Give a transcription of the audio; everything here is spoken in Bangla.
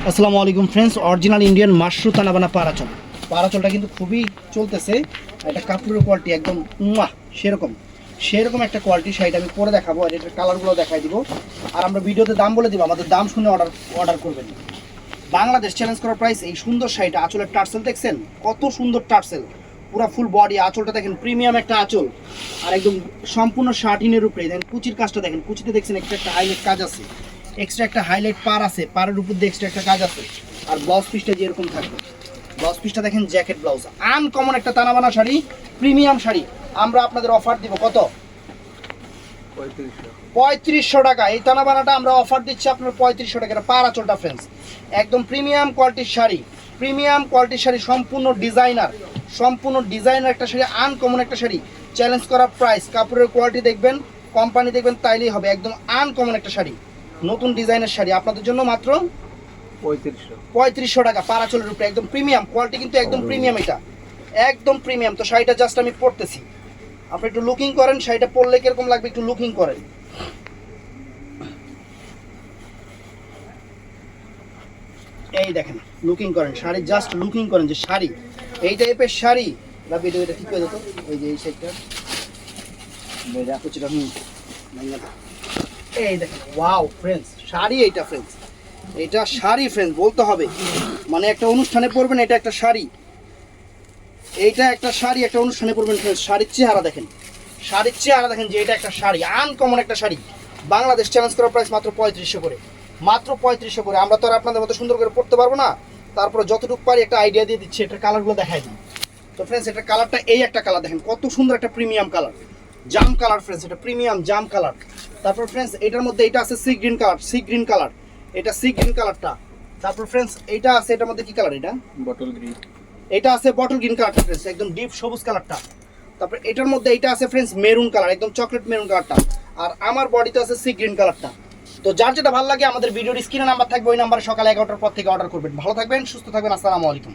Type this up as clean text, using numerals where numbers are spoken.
আসসালামু আলাইকুম ফ্রেন্ডস, অরিজিনাল ইন্ডিয়ান মাশরু তানাবানা পারাচলটা কিন্তু খুবই চলতেছে। এটা কাপড়ের কোয়ালিটি একদম সেরকম একটা কোয়ালিটি। শাড়িটা আমি পরে দেখাবো, আর এটার কালারগুলো দেখাই দিব। আর আমরা ভিডিওতে দাম বলে দিব, আমাদের দাম শুনে অর্ডার করবেন। বাংলাদেশ চ্যালেঞ্জ করার প্রাইস। এই সুন্দর শাড়িটা, আঁচলের টার্সেল দেখছেন কত সুন্দর টার্সেল, পুরো ফুল বডি। আঁচলটা দেখেন প্রিমিয়াম একটা আঁচল, আর একদম সম্পূর্ণ শার্টিনের উপরে দেখেন কুচির কাজটা দেখেন। কুচিতে দেখছেন একটা হাইলাইট কাজ আছে, এক্সট্রা একটা হাইলাইট পার আছে, পারের উপর দিয়ে এক্সট্রা একটা কাজ আছে। আর ব্লাউজ পিসটা যেরকম থাকবে, ব্লাউজ পিসটা দেখেন জ্যাকেট ব্লাউজ। আনকমন একটা তানাবানা শাড়ি, প্রিমিয়াম শাড়ি। আমরা আপনাদের অফার দিব কত? 3500 টাকা। এই তানাবানাটা আমরা অফার দিচ্ছি আপনার 3500 টাকা। পারাচলটা ফ্রেন্ডস একদম প্রিমিয়াম কোয়ালিটির শাড়ি, প্রিমিয়াম কোয়ালিটির শাড়ি, সম্পূর্ণ ডিজাইনার একটা শাড়ি, আনকমন একটা শাড়ি। চ্যালেঞ্জ করা প্রাইস, কাপড়ের কোয়ালিটি দেখবেন, কোম্পানি দেখবেন, তাইলেই হবে। একদম আনকমন একটা শাড়ি, নতুন ডিজাইনের শাড়ি আপনাদের জন্য মাত্র 3500 টাকা। পারাচলের উপরে একদম প্রিমিয়াম কোয়ালিটি, কিন্তু একদম প্রিমিয়াম, এটা একদম প্রিমিয়াম। তো শাড়িটা জাস্ট আমি পরতেছি, আপনি একটু লুকিং করেন শাড়িটা পরলে কিরকম লাগবে, একটু লুকিং করেন। এই দেখেন, লুকিং করেন শাড়ি, জাস্ট লুকিং করেন যে শাড়ি এই টাইপের শাড়ি। ভিডিওটা ঠিক হয়ে যেত, ওই যে এই সাইডটা এই দেখেন। ওয়াও ফ্রেন্ডস, শাড়ি এইটা ফ্রেন্ডস, এটা শাড়ি ফ্রেন্ডস বলতে হবে, মানে একটা অনুষ্ঠানে পরবেন, এটা একটা শাড়ি, এইটা একটা শাড়ি, একটা অনুষ্ঠানে পরবেন ফ্রেন্ডস। শাড়ির চেহারা দেখেন, শাড়ির চেহারা দেখেন যে এটা একটা শাড়ি, আনকমন একটা শাড়ি। বাংলাদেশ চ্যালেঞ্জ করার প্রাইস মাত্র 3500 করে, মাত্র 3500 করে। আমরা তো আর আপনাদের মতো সুন্দর করে পড়তে পারবো না, তারপরে যতটুকু পারি একটা আইডিয়া দিয়ে দিচ্ছি। এটার কালারগুলো দেখাই দিই। তো ফ্রেন্ডস এটার কালারটা এই একটা কালার দেখেন, কত সুন্দর একটা প্রিমিয়াম কালার, জাম কালার ফ্রেন্ডস, এটা প্রিমিয়াম জাম কালার। তারপর ফ্রেন্ডস এটার মধ্যে এটা আছে সি গ্রিন কালার, এটা সি গ্রিন কালারটা। তারপর ফ্রেন্ডস এইটা আছে, এটার মধ্যে কি কালার, এটা বটল গ্রিন, এটা আছে বটল গ্রিন কালারটা ফ্রেন্ডস, একদম ডিপ সবুজ কালারটা। তারপর এটার মধ্যে এইটা আছে ফ্রেন্ডস মেরুন কালার, একদম চকলেট মেরুন কালারটা। আর আমার বডিতে আছে সি গ্রিন কালারটা। তো যার যেটা ভালো লাগে আমাদের ভিডিওর স্ক্রিনে নাম্বার থাকবে, ওই নাম্বারে সকাল 11টার পর থেকে অর্ডার করবেন। ভালো থাকবেন, সুস্থ থাকবেন, আসসালামু আলাইকুম।